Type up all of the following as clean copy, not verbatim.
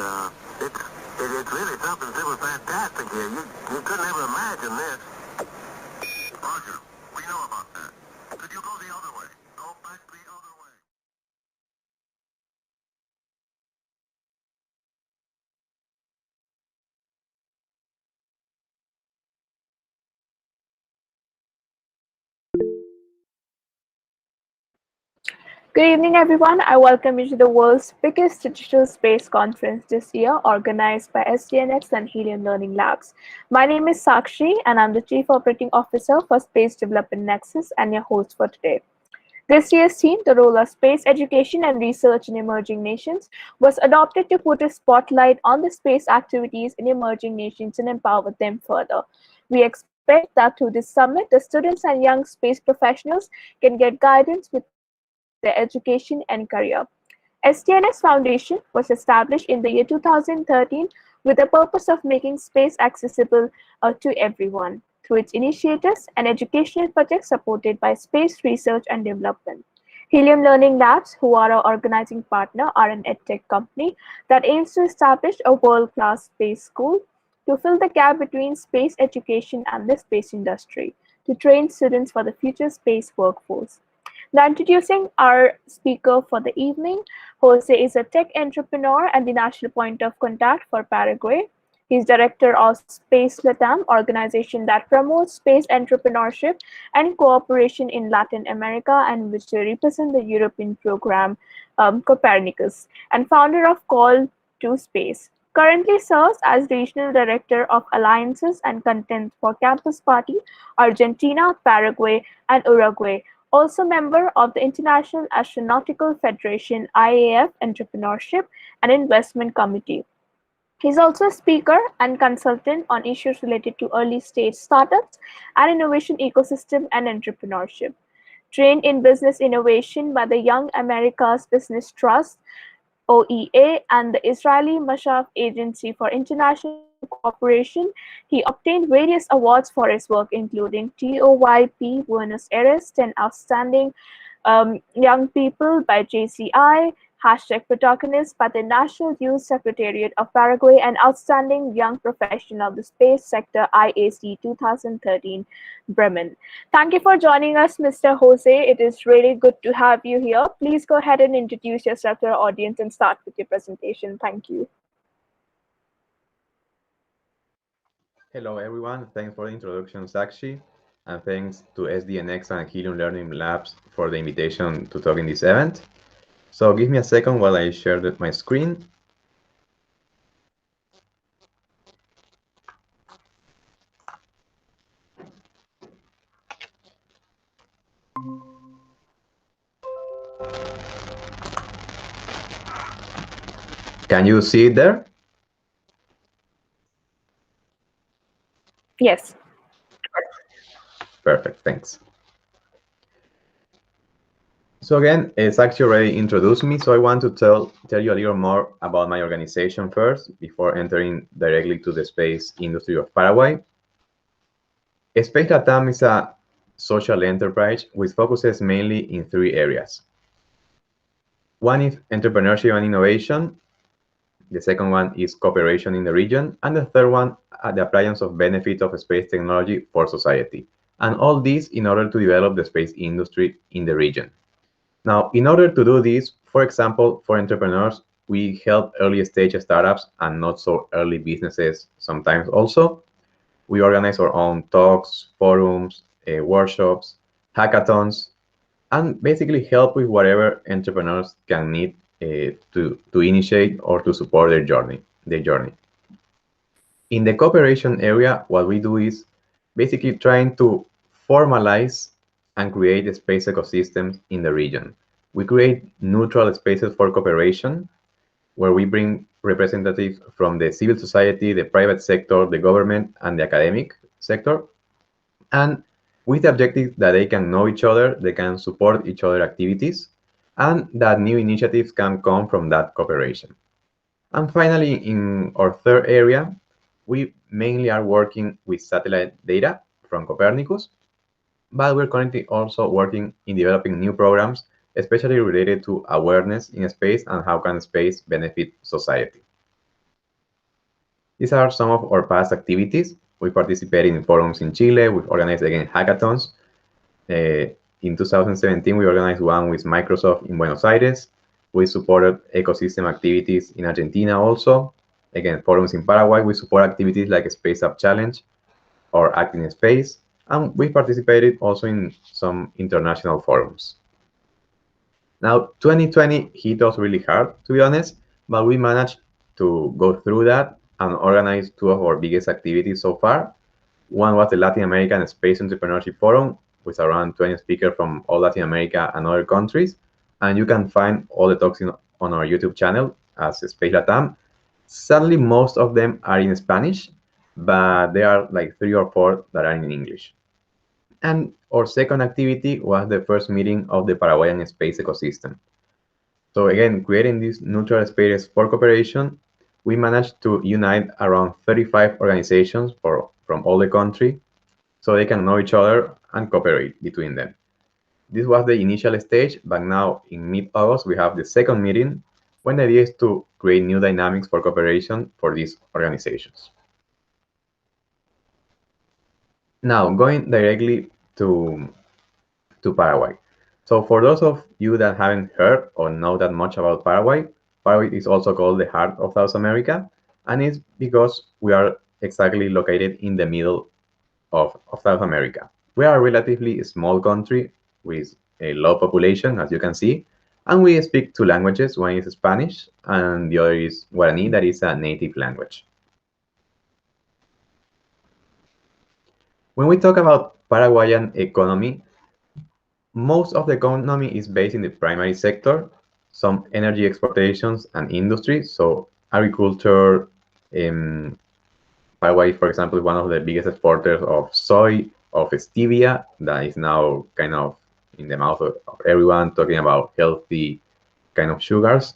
it's really something super fantastic here. You couldn't ever imagine this. Roger, we know about that. Could you go the other way? Go back the other way. Good evening, everyone. I welcome you to the world's biggest digital space conference this year, organized by SDNX and Helium Learning Labs. My name is Sakshi, and I'm the Chief Operating Officer for Space Development Nexus and your host for today. This year's theme, the role of space education and research in emerging nations, was adopted to put a spotlight on the space activities in emerging nations and empower them further. We expect that through this summit, the students and young space professionals can get guidance with their education and career. STNS Foundation was established in the year 2013 with the purpose of making space accessible to everyone through its initiatives and educational projects supported by space research and development. Helium Learning Labs, who are our organizing partner, are an edtech company that aims to establish a world-class space school to fill the gap between space education and the space industry, to train students for the future space workforce. Now, introducing our speaker for the evening, Jose is a tech entrepreneur and the national point of contact for Paraguay. He's director of Space Latam, organization that promotes space entrepreneurship and cooperation in Latin America, and which represent the European program Copernicus, and founder of Call to Space. Currently serves as regional director of alliances and content for Campus Party Argentina, Paraguay, and Uruguay. Also member of the International Astronautical Federation IAF Entrepreneurship and Investment Committee. He's also a speaker and consultant on issues related to early stage startups and innovation ecosystem and entrepreneurship. Trained in business innovation by the Young America's Business Trust, OEA, and the Israeli Mashav Agency for International Cooperation, he obtained various awards for his work, including TOYP Buenos Aires 10 Outstanding Young People by JCI, #Protagonist by the National Youth Secretariat of Paraguay, and Outstanding Young Professional of the Space Sector IAC 2013 Bremen. Thank you for joining us, Mr. Jose. It is really good to have you here. Please go ahead and introduce yourself to our audience and start with your presentation. Thank you. Hello, everyone. Thanks for the introduction, Sakshi, and thanks to SDNX and Helium Learning Labs for the invitation to talk in this event. So give me a second while I share my screen. Can you see it there? Yes. Perfect, thanks. So again, Sakshi already introduced me, so I want to tell you a little more about my organization first, before entering directly to the space industry of Paraguay. Space Latam is a social enterprise which focuses mainly in three areas. One is entrepreneurship and innovation. The second one is cooperation in the region. And the third one, the appliance of benefits of space technology for society. And all this in order to develop the space industry in the region. Now, in order to do this, for example, for entrepreneurs, we help early stage startups and not so early businesses sometimes also. We organize our own talks, forums, workshops, hackathons, and basically help with whatever entrepreneurs can need to initiate or to support their journey. In the cooperation area, what we do is basically trying to formalize and create the space ecosystems in the region. We create neutral spaces for cooperation, where we bring representatives from the civil society, the private sector, the government, and the academic sector, and with the objective that they can know each other, they can support each other's activities, and that new initiatives can come from that cooperation. And finally, in our third area, we mainly are working with satellite data from Copernicus, but we're currently also working in developing new programs, especially related to awareness in space and how can space benefit society. These are some of our past activities. We participated in forums in Chile. We've organized, again, hackathons. In 2017, we organized one with Microsoft in Buenos Aires. We supported ecosystem activities in Argentina also. Again, forums in Paraguay. We support activities like Space Up Challenge or Act in Space. And we participated also in some international forums. Now, 2020 hit us really hard, to be honest, but we managed to go through that and organize two of our biggest activities so far. One was the Latin American Space Entrepreneurship Forum, with around 20 speakers from all Latin America and other countries. And you can find all the talks on our YouTube channel as Space Latam. Sadly, most of them are in Spanish, but there are like 3 or 4 that are in English. And our second activity was the first meeting of the Paraguayan space ecosystem. So again, creating this neutral space for cooperation, we managed to unite around 35 organizations from all the country so they can know each other and cooperate between them. This was the initial stage, but now in mid-August, we have the second meeting when the idea is to create new dynamics for cooperation for these organizations. Now, going directly to Paraguay. So for those of you that haven't heard or know that much about Paraguay, Paraguay is also called the heart of South America, and it's because we are exactly located in the middle of South America. We are a relatively small country with a low population, as you can see, and we speak 2 languages. One is Spanish, and the other is Guarani, that is a native language. When we talk about Paraguayan economy, most of the economy is based in the primary sector, some energy exportations and industry, so agriculture. Paraguay, for example, is one of the biggest exporters of soy, of stevia, that is now kind of in the mouth of everyone, talking about healthy kind of sugars.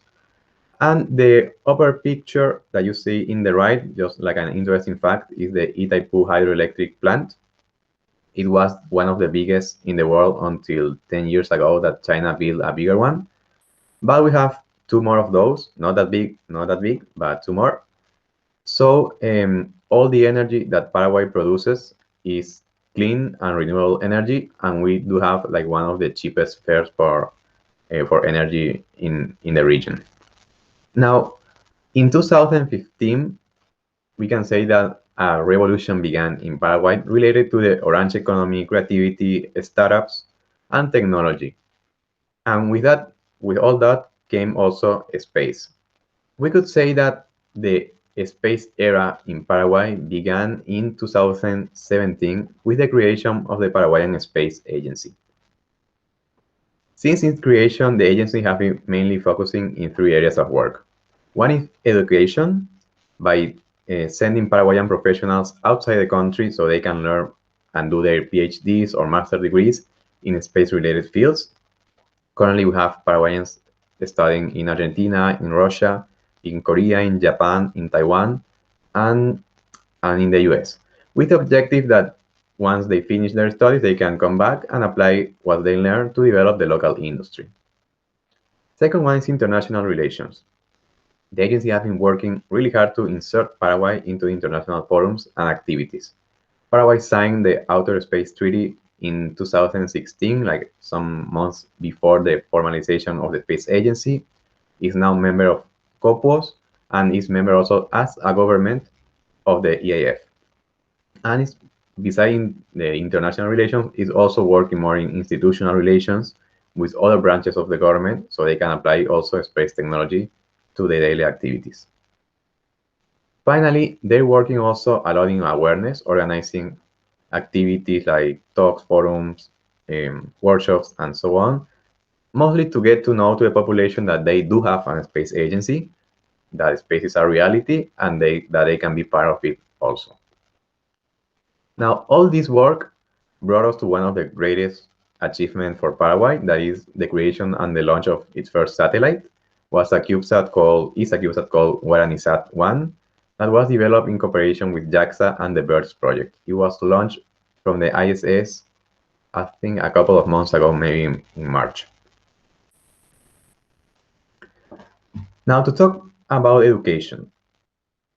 And the upper picture that you see in the right, just like an interesting fact, is the Itaipu hydroelectric plant. It was one of the biggest in the world until 10 years ago that China built a bigger one. But we have 2 more of those, not that big, but 2 more. So all the energy that Paraguay produces is clean and renewable energy, and we do have like one of the cheapest fares for energy in the region. Now, in 2015, we can say that a revolution began in Paraguay related to the orange economy, creativity, startups, and technology. And with all that came also space. We could say that the space era in Paraguay began in 2017 with the creation of the Paraguayan Space Agency. Since its creation, the agency has been mainly focusing in 3 areas of work. One is education, by sending Paraguayan professionals outside the country so they can learn and do their PhDs or master degrees in space-related fields. Currently, we have Paraguayans studying in Argentina, in Russia, in Korea, in Japan, in Taiwan, and in the US, with the objective that once they finish their studies, they can come back and apply what they learned to develop the local industry. Second one is international relations. The agency has been working really hard to insert Paraguay into international forums and activities. Paraguay signed the Outer Space Treaty in 2016, like some months before the formalization of the Space Agency, is now a member of COPUOS, and is member also as a government of the EAF. And it's, besides the international relations, is also working more in institutional relations with other branches of the government, so they can apply also space technology to their daily activities. Finally, they're working also a lot in awareness, organizing activities like talks, forums, workshops, and so on, mostly to get to know to the population that they do have a space agency, that space is a reality, and that they can be part of it also. Now, all this work brought us to one of the greatest achievements for Paraguay, that is the creation and the launch of its first satellite. Is a CubeSat called GuaraniSat-1 that was developed in cooperation with JAXA and the BIRDS project. It was launched from the ISS, I think a couple of months ago, maybe in March. Now, to talk about education.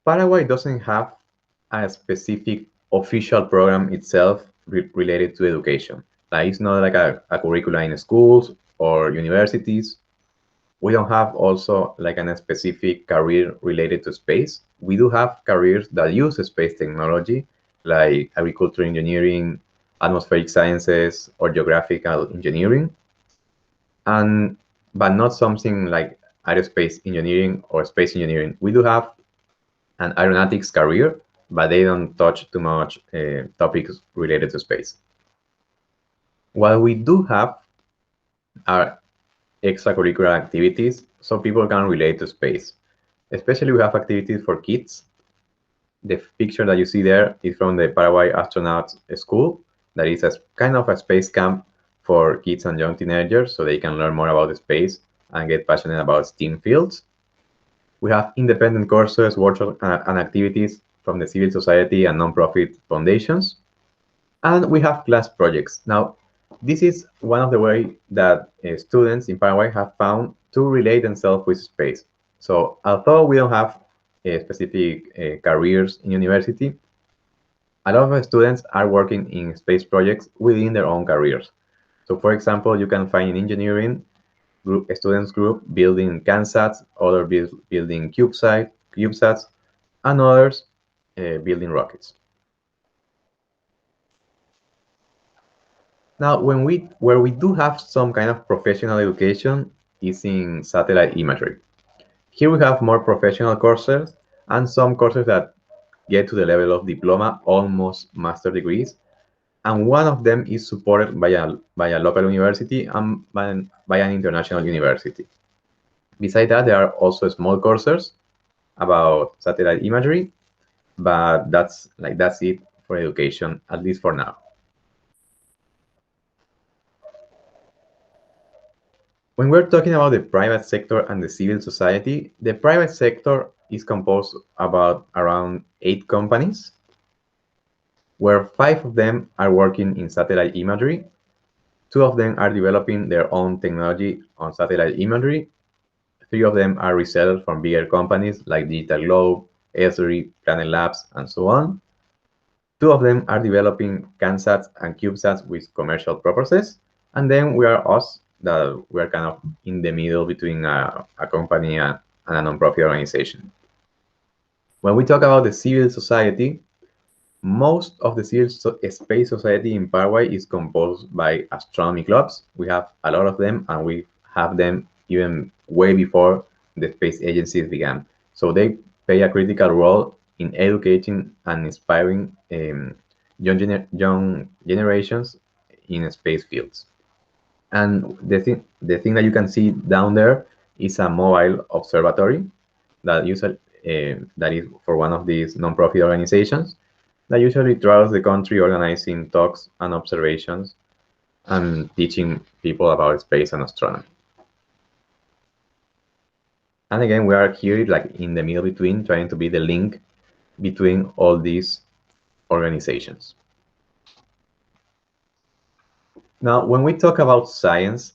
Paraguay doesn't have a specific official program itself related to education. Like it's not like a curricula in schools or universities. We don't have also like a specific career related to space. We do have careers that use space technology, like agricultural engineering, atmospheric sciences, or geographical engineering, and but not something like aerospace engineering or space engineering. We do have an aeronautics career, but they don't touch too much topics related to space. What we do have are extracurricular activities so people can relate to space. Especially we have activities for kids. The picture that you see there is from the Paraguay Astronauts School. That is a kind of a space camp for kids and young teenagers so they can learn more about the space and get passionate about STEAM fields. We have independent courses, workshops, and activities from the civil society and nonprofit foundations. And we have class projects. Now, this is one of the ways that students in Paraguay have found to relate themselves with space. So although we don't have specific careers in university, a lot of students are working in space projects within their own careers. So for example, you can find in engineering students group building CANSATs, others building CubeSats, and others building rockets. Now, where we do have some kind of professional education is in satellite imagery. Here we have more professional courses and some courses that get to the level of diploma, almost master degrees. And one of them is supported by a local university and by an international university. Besides that, there are also small courses about satellite imagery, but that's it for education, at least for now. When we're talking about the private sector and the civil society, the private sector is composed about around 8 companies, where 5 of them are working in satellite imagery, 2 of them are developing their own technology on satellite imagery, 3 of them are resellers from bigger companies like Digital Globe, Esri, Planet Labs, and so on. 2 of them are developing CANSATs and CubeSats with commercial purposes, and then we are us, that we are kind of in the middle between a company and a nonprofit organization. When we talk about the civil society, most of the civil space society in Paraguay is composed by astronomy clubs. We have a lot of them, and we have them even way before the space agencies began. So they play a critical role in educating and inspiring young generations in space fields. And the thing that you can see down there is a mobile observatory that that is for one of these nonprofit organizations that usually travels the country organizing talks and observations and teaching people about space and astronomy. And again, we are here like in the middle between, trying to be the link between all these organizations. Now, when we talk about science,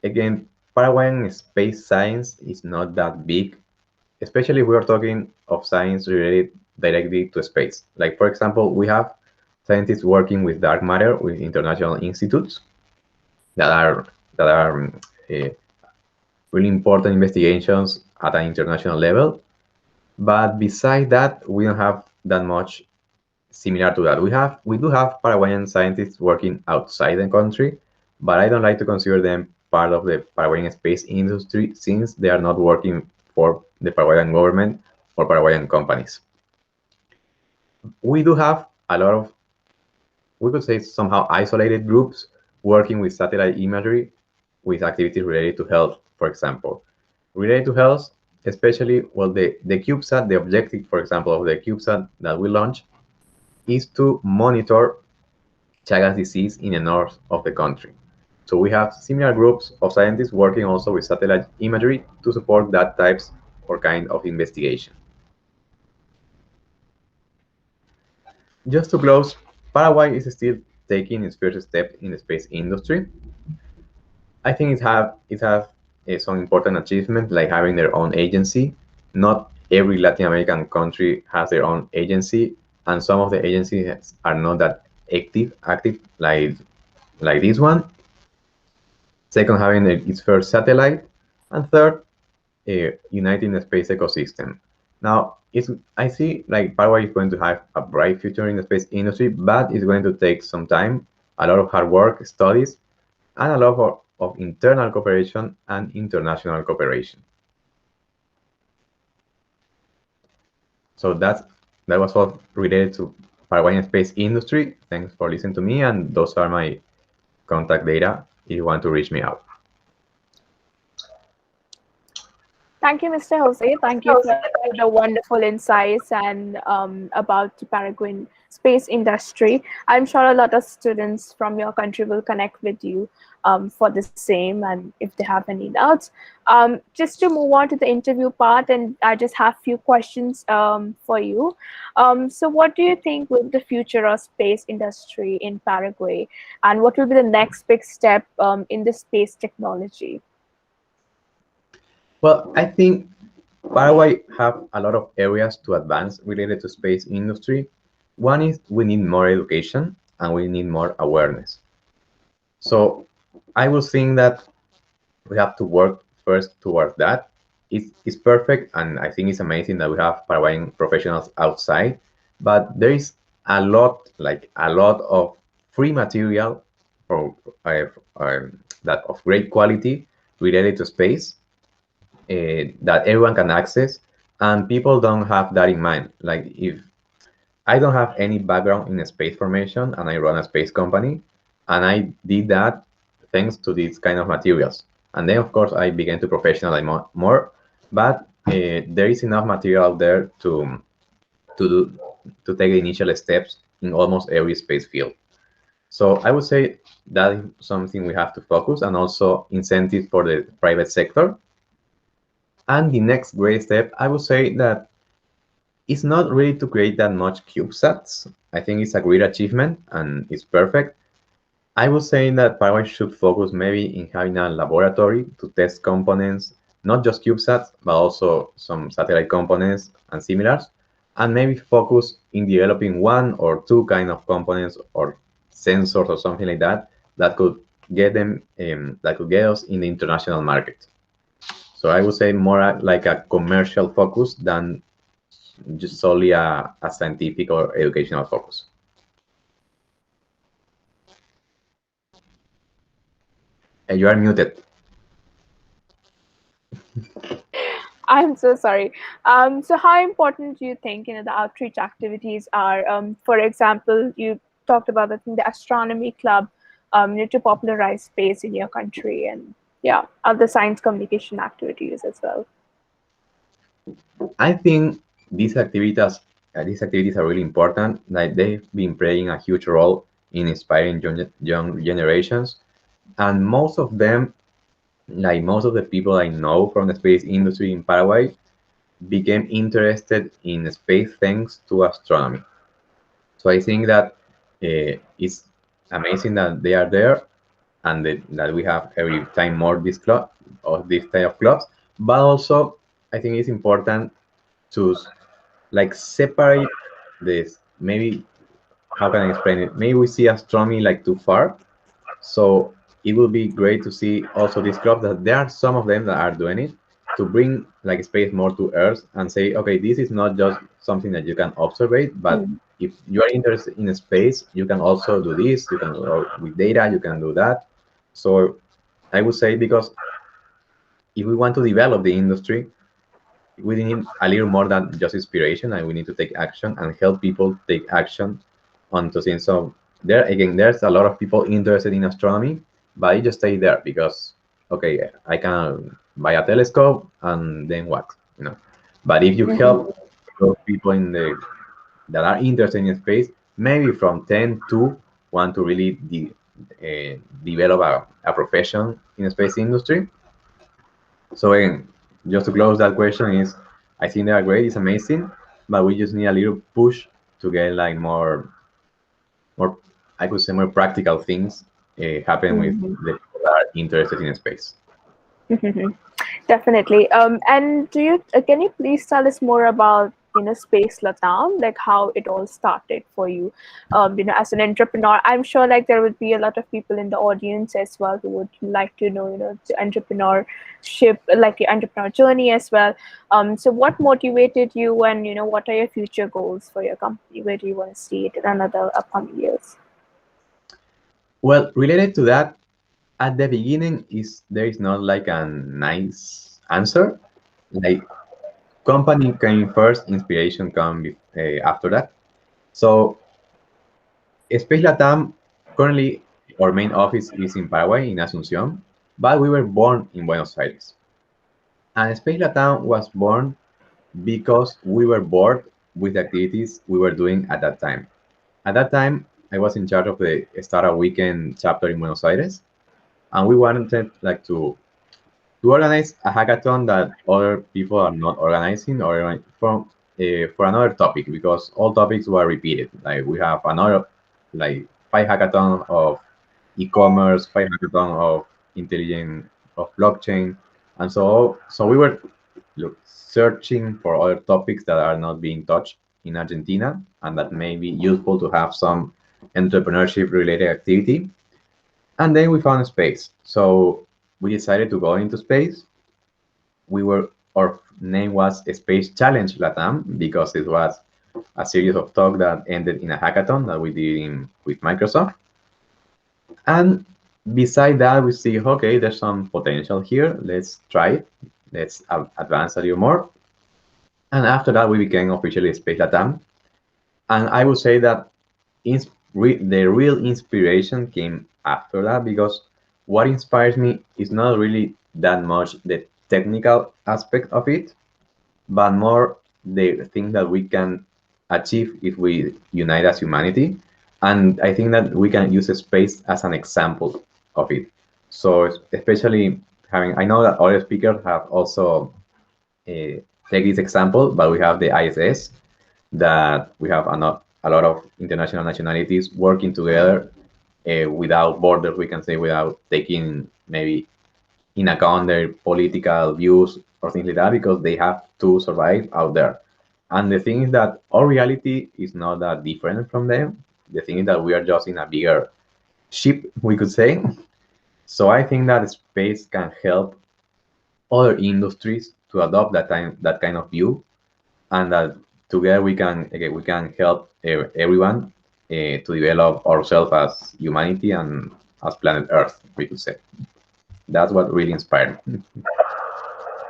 again, Paraguayan space science is not that big, especially if we are talking of science related directly to space. Like, for example, we have scientists working with dark matter with international institutes that are really important investigations at an international level. But besides that, we don't have that much similar to that. We do have Paraguayan scientists working outside the country, but I don't like to consider them part of the Paraguayan space industry since they are not working for the Paraguayan government or Paraguayan companies. We do have a lot of, we could say, somehow isolated groups working with satellite imagery with activities related to health, for example. Related to health, especially, well, the CubeSat, the objective, for example, of the CubeSat that we launched is to monitor Chagas disease in the north of the country. So we have similar groups of scientists working also with satellite imagery to support that types or kind of investigation. Just to close, Paraguay is still taking its first step in the space industry. I think it has some important achievements like having their own agency, not every Latin American country has their own agency, and some of the agencies are not that active like this one. Second, having its first satellite, and third, uniting the space ecosystem. Now, I see like Paraguay is going to have a bright future in the space industry, but it's going to take some time, a lot of hard work, studies, and a lot of internal cooperation and international cooperation. So that was all related to Paraguayan space industry. Thanks for listening to me, and those are my contact data if you want to reach me out. Thank you, Mr. Jose. Thank you for the wonderful insights and about the Paraguayan space industry. I'm sure a lot of students from your country will connect with you for the same, and if they have any doubts. Just to move on to the interview part, and I just have a few questions for you. So what do you think will be the future of space industry in Paraguay, and what will be the next big step in the space technology? Well, I think Paraguay have a lot of areas to advance related to space industry. One is we need more education and we need more awareness. So I will think that we have to work first towards that. It's perfect, and I think it's amazing that we have Paraguayan professionals outside, but there is a lot of free material for that of great quality related to space that everyone can access, and people don't have that in mind. Like, if I don't have any background in space formation and I run a space company, and I did that thanks to these kind of materials. And then, of course, I began to professionalize more, but there is enough material there to take the initial steps in almost every space field. So I would say that is something we have to focus, and also incentives for the private sector. And the next great step, I would say that it's not really to create that much CubeSats. I think it's a great achievement and it's perfect. I would say that Paraguay should focus maybe in having a laboratory to test components, not just CubeSats, but also some satellite components and similars, and maybe focus in developing one or two kind of components or sensors or something like that that could get them that could get us in the international market. So I would say more like a commercial focus than just solely a scientific or educational focus. You are muted. I'm so sorry. So how important do you think the outreach activities are? For example, you talked about the astronomy club, to popularize space in your country, and yeah, other science communication activities as well. I think these activities are really important. Like, they've been playing a huge role in inspiring young generations, and most of them, like most of the people I know from the space industry in Paraguay, became interested in space thanks to astronomy. So I think that it's amazing that they are there, and that we have every time more this club or this type of clubs. But also, I think it's important to like separate this. Maybe, how can I explain it? Maybe we see astronomy like too far. So it will be great to see also these clubs that there are some of them that are doing it to bring like space more to Earth and say, okay, this is not just something that you can observe, but if you are interested in space, you can also do this. You can with data, you can do that. So I would say, because if we want to develop the industry, we need a little more than just inspiration, and we need to take action and help people take action onto things. So there again, there's a lot of people interested in astronomy, but it just stay there because, okay, I can buy a telescope and then what? But if you help those people that are interested in space, maybe from 10 to want to really develop a profession in the space industry. So again, just to close that question is, I think they are great, it's amazing, but we just need a little push to get like more, I could say, more practical things happen with the people that are interested in space. Definitely. And do you can you please tell us more about Space Latam, like how it all started for you, as an entrepreneur? I'm sure like there would be a lot of people in the audience as well who would like to know, the entrepreneurship, like your entrepreneur journey as well. So what motivated you, and what are your future goals for your company? Where do you want to see it in another upcoming years? Well, related to that, at the beginning is there is not like a nice answer. Like company came first, inspiration come after that. So Space Latam currently our main office is in Paraguay in Asunción, but we were born in Buenos Aires. And Space Latam was born because we were bored with the activities we were doing at that time. At that time, I was in charge of the Startup Weekend chapter in Buenos Aires, and we wanted like to organize a hackathon that other people are not organizing, or for another topic, because all topics were repeated. Like we have another like 5 hackathon of e-commerce, 5 hackathon of intelligent of blockchain, and so we were searching for other topics that are not being touched in Argentina and that may be useful to have some entrepreneurship related activity. And then we found space. So we decided to go into space. Our name was Space Challenge Latam because it was a series of talks that ended in a hackathon that we did with Microsoft. And beside that, we see, okay, there's some potential here. Let's try it. Let's advance a little more. And after that, we became officially Space Latam. And I would say that the real inspiration came after that, because what inspires me is not really that much the technical aspect of it, but more the thing that we can achieve if we unite as humanity. And I think that we can use space as an example of it. So especially I know that other speakers have also take this example, but we have the ISS, that we have a lot of international nationalities working together without borders, we can say, without taking maybe in account their political views or things like that, because they have to survive out there. And the thing is that our reality is not that different from them. The thing is that we are just in a bigger ship, we could say. So I think that space can help other industries to adopt that kind of view, and that together we can help everyone to develop ourselves as humanity and as planet Earth, we could say. That's what really inspired me.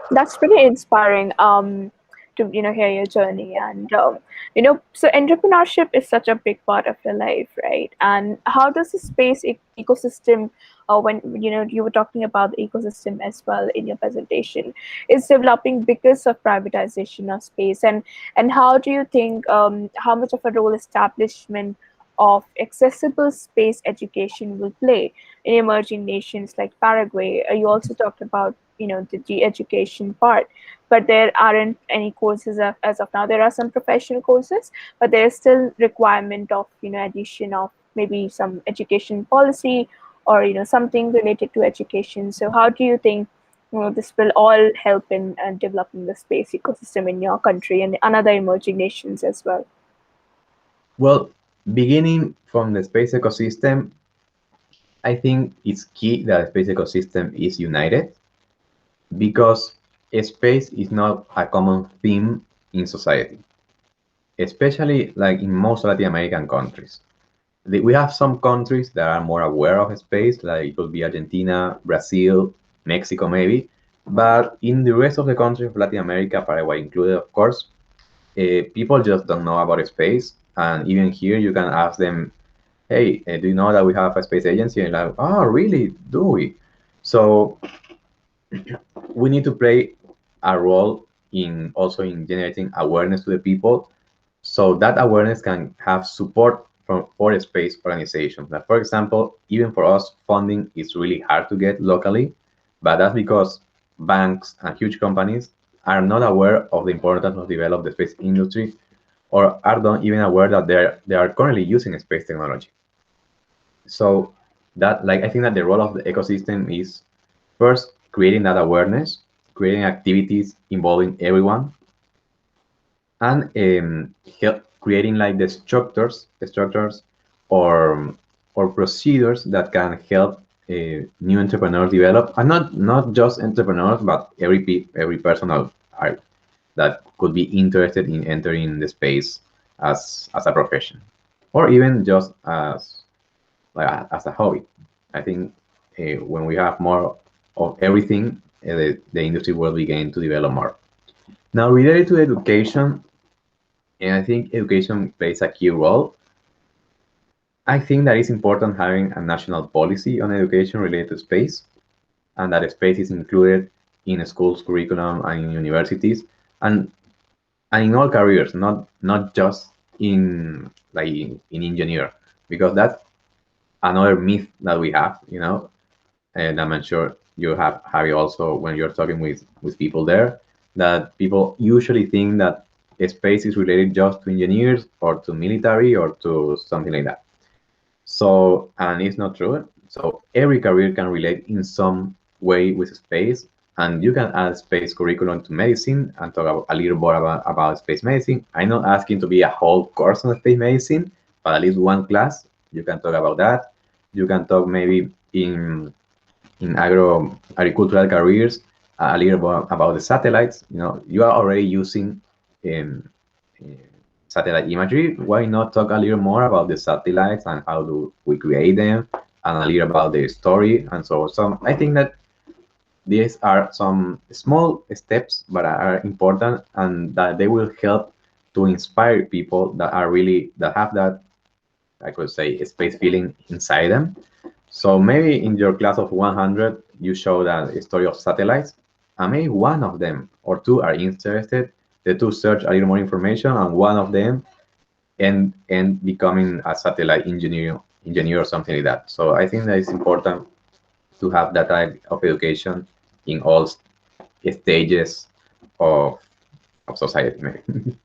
That's pretty inspiring, to hear your journey. And so entrepreneurship is such a big part of your life, right? And how does the space ecosystem, when you were talking about the ecosystem as well in your presentation, is developing because of privatization of space? And how do you think, how much of a role establishment of accessible space education will play in emerging nations like Paraguay? You also talked about the education part, but there aren't any courses as of now. There are some professional courses, but there is still requirement of addition of maybe some education policy, or something related to education. So how do you think this will all help in developing the space ecosystem in your country and other emerging nations as well? Well, beginning from the space ecosystem, I think it's key that the space ecosystem is united, because space is not a common theme in society, especially like in most Latin American countries. We have some countries that are more aware of space, like it could be Argentina, Brazil, Mexico, maybe. But in the rest of the countries of Latin America, Paraguay included, of course, people just don't know about space. And even here, you can ask them, hey, do you know that we have a space agency? And like, oh, really? Do we? So we need to play a role in also in generating awareness to the people, so that awareness can have support for the space organizations. Like, for example, even for us, funding is really hard to get locally, but that's because banks and huge companies are not aware of the importance of develop the space industry, or are not even aware that they are currently using space technology. So that, like, I think that the role of the ecosystem is first creating that awareness, creating activities involving everyone, and help creating like the structures or procedures that can help new entrepreneurs develop, and not just entrepreneurs, but every person that could be interested in entering the space as a profession, or even just as a hobby. I think when we have more of everything, the industry will begin to develop more. Now, related to education, and I think education plays a key role. I think that it's important having a national policy on education related to space, and that space is included in schools curriculum and in universities, and in all careers, not just in like in engineer, because that's another myth that we have, and I'm sure you have it also when you're talking with people there, that people usually think that space is related just to engineers or to military or to something like that. So, and it's not true. So every career can relate in some way with space, and you can add space curriculum to medicine and talk a little more about space medicine. I'm not asking to be a whole course on space medicine, but at least one class you can talk about that. You can talk maybe in agricultural careers a little bit about the satellites. You are already using um, satellite imagery. Why not talk a little more about the satellites and how do we create them, and a little about their story and so on. So I think that these are some small steps, but are important, and that they will help to inspire people that have that, I could say, space feeling inside them. So maybe in your class of 100, you show that story of satellites, and maybe one of them or two are interested. The two search a little more information, and one of them and becoming a satellite engineer or something like that. So I think that it's important to have that type of education in all stages of society. Maybe.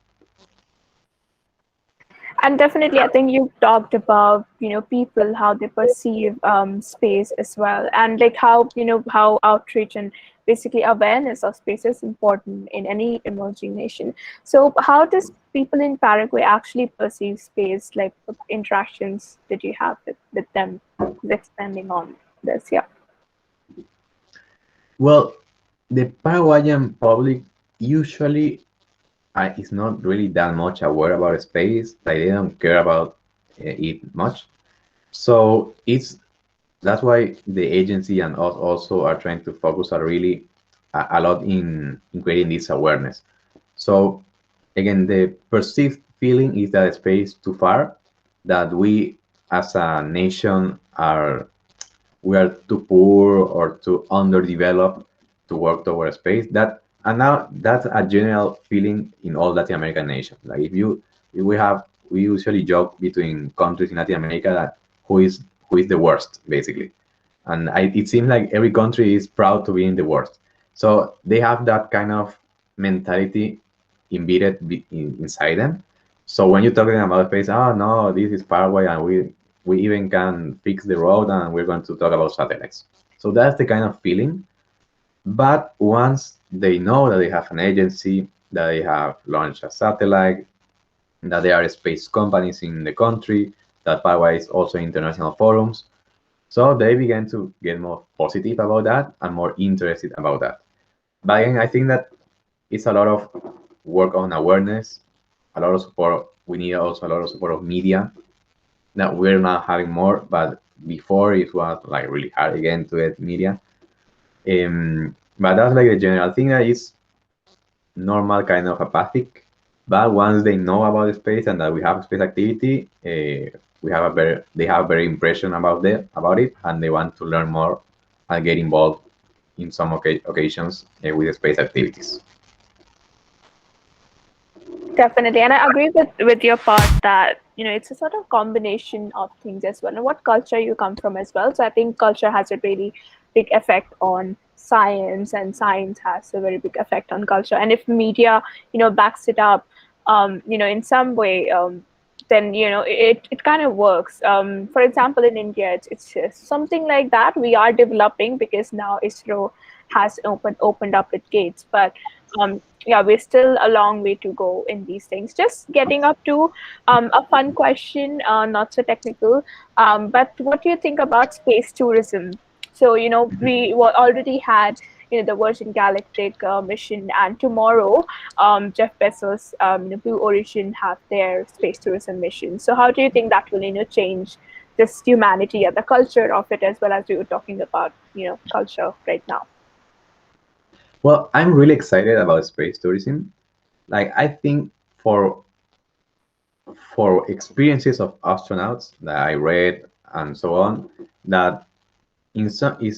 And definitely, I think you talked about, people, how they perceive space as well, and like how, how outreach and basically awareness of space is important in any emerging nation. So how does people in Paraguay actually perceive space? Like what interactions did you have with them? Expanding on this, yeah. Well, the Paraguayan public usually is not really that much aware about space. Like they don't care about it much. So that's why the agency and us also are trying to focus a lot in creating this awareness. So again, the perceived feeling is that space too far, that we as a nation we are too poor or too underdeveloped to work towards space. And now that's a general feeling in all Latin American nations. Like if we usually joke between countries in Latin America that who is the worst basically, and it seems like every country is proud to be in the worst. So they have that kind of mentality embedded inside them. So when you're talking about space, oh no, this is Paraguay, and we even can fix the road, and we're going to talk about satellites. So that's the kind of feeling. But once they know that they have an agency, that they have launched a satellite, that there are space companies in the country, that Paraguay is also in international forums, so they began to get more positive about that and more interested about that. But again, I think that it's a lot of work on awareness, a lot of support. We need also a lot of support of media that we're now having more, but before it was like really hard again to get media. But that's like the general thing that is normal, kind of apathic. But once they know about the space and that we have space activity, they have a better impression about it, and they want to learn more and get involved in some occasions with the space activities. Definitely, and I agree with your part that it's a sort of combination of things as well, and what culture you come from as well. So I think culture has a really big effect on science, and science has a very big effect on culture. And if media, backs it up, in some way, then it kind of works. For example, in India, it's something like that. We are developing because now ISRO has opened up its gates. But yeah, we're still a long way to go in these things. Just getting up to a fun question, not so technical, but what do you think about space tourism? So, already had, the Virgin Galactic mission, and tomorrow, Jeff Bezos, Blue Origin have their space tourism mission. So, how do you think that will, change this humanity and the culture of it, as well as we were talking about, culture right now? Well, I'm really excited about space tourism. Like, I think for experiences of astronauts that I read and so on, that in something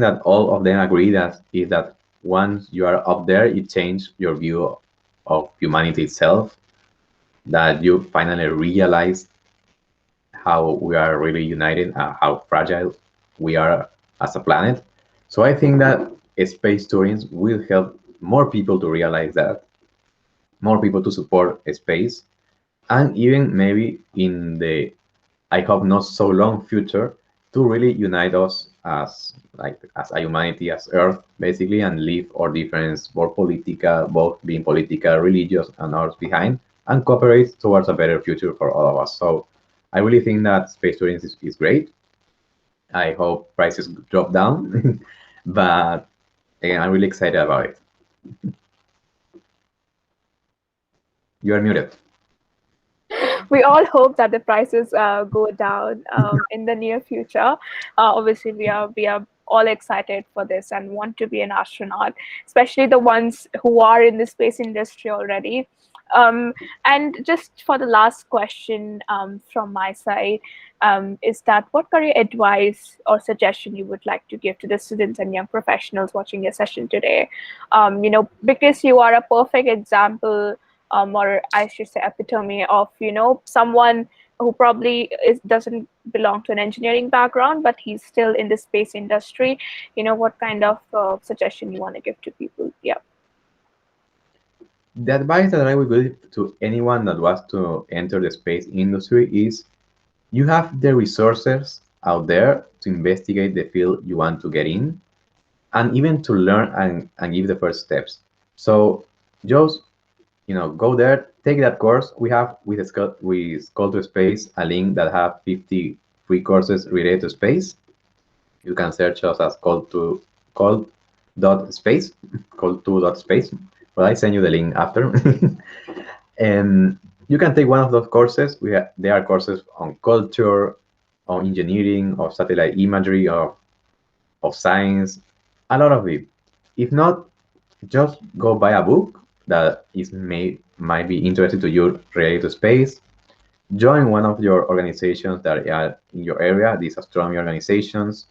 that all of them agree that is that once you are up there, it changes your view of humanity itself. That you finally realize how we are really united, how fragile we are as a planet. So I think that space tourism will help more people to realize that, more people to support space, and even maybe in the, I hope not so long future, to really unite us as a humanity, as Earth, basically, and leave our difference, more political, both being political, religious, and ours behind, and cooperate towards a better future for all of us. So I really think that space tourism is great. I hope prices drop down, but again, I'm really excited about it. You are muted. We all hope that the prices go down in the near future. Obviously, we are all excited for this and want to be an astronaut, especially the ones who are in the space industry already. And just for the last question from my side, is that what career advice or suggestion you would like to give to the students and young professionals watching your session today? Because you are a perfect example, or I should say epitome of, someone who probably doesn't belong to an engineering background, but he's still in the space industry. What kind of suggestion you want to give to people? Yeah. The advice that I would give to anyone that wants to enter the space industry is you have the resources out there to investigate the field you want to get in, and even to learn and give the first steps. So just go there, take that course. We have with Call to Space a link that have 50 free courses related to space. You can search us as call.space, call2.space. But I send you the link after. And you can take one of those courses. There are courses on culture, on engineering, of satellite imagery, of science, a lot of it. If not, just go buy a book that might be interested to you related to space. Join one of your organizations that are in your area, these astronomy organizations.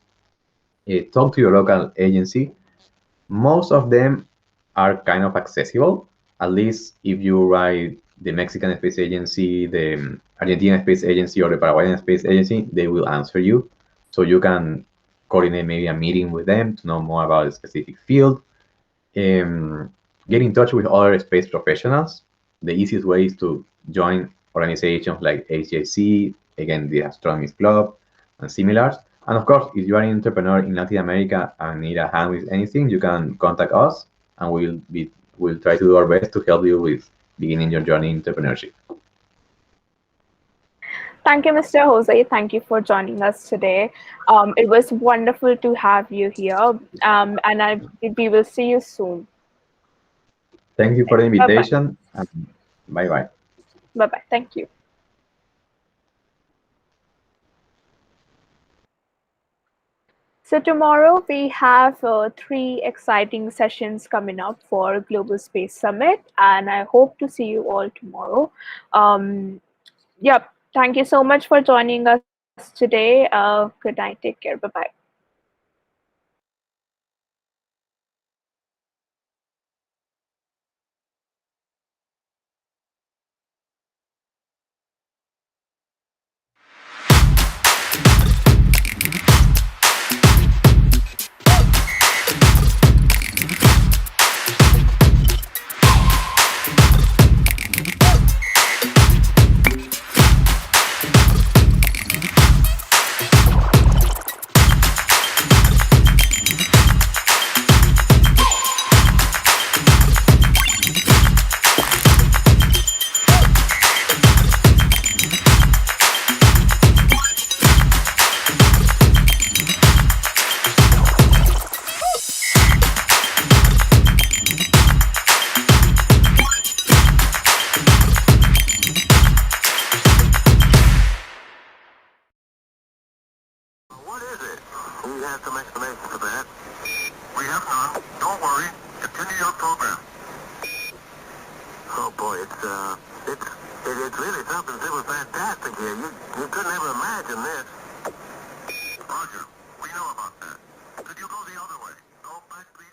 Talk to your local agency. Most of them are kind of accessible. At least if you write the Mexican Space Agency, the Argentine Space Agency, or the Paraguayan Space Agency, they will answer you. So you can coordinate maybe a meeting with them to know more about a specific field. Get in touch with other space professionals. The easiest way is to join organizations like HJC, again, the Astronomy Club, and similars. And of course, if you are an entrepreneur in Latin America and need a hand with anything, you can contact us, and we'll try to do our best to help you with beginning your journey in entrepreneurship. Thank you, Mr. Jose. Thank you for joining us today. It was wonderful to have you here, and we will see you soon. Thank you for the invitation. Bye-bye. Bye-bye. Thank you. So tomorrow we have 3 exciting sessions coming up for Global Space Summit, and I hope to see you all tomorrow. Thank you so much for joining us today. Good night. Take care. Bye-bye. explanation for that. We have none. Don't worry. Continue your program. Oh boy, it's really something super fantastic here. You couldn't ever imagine this. Roger. We know about that. Could you go the other way? Go back, please.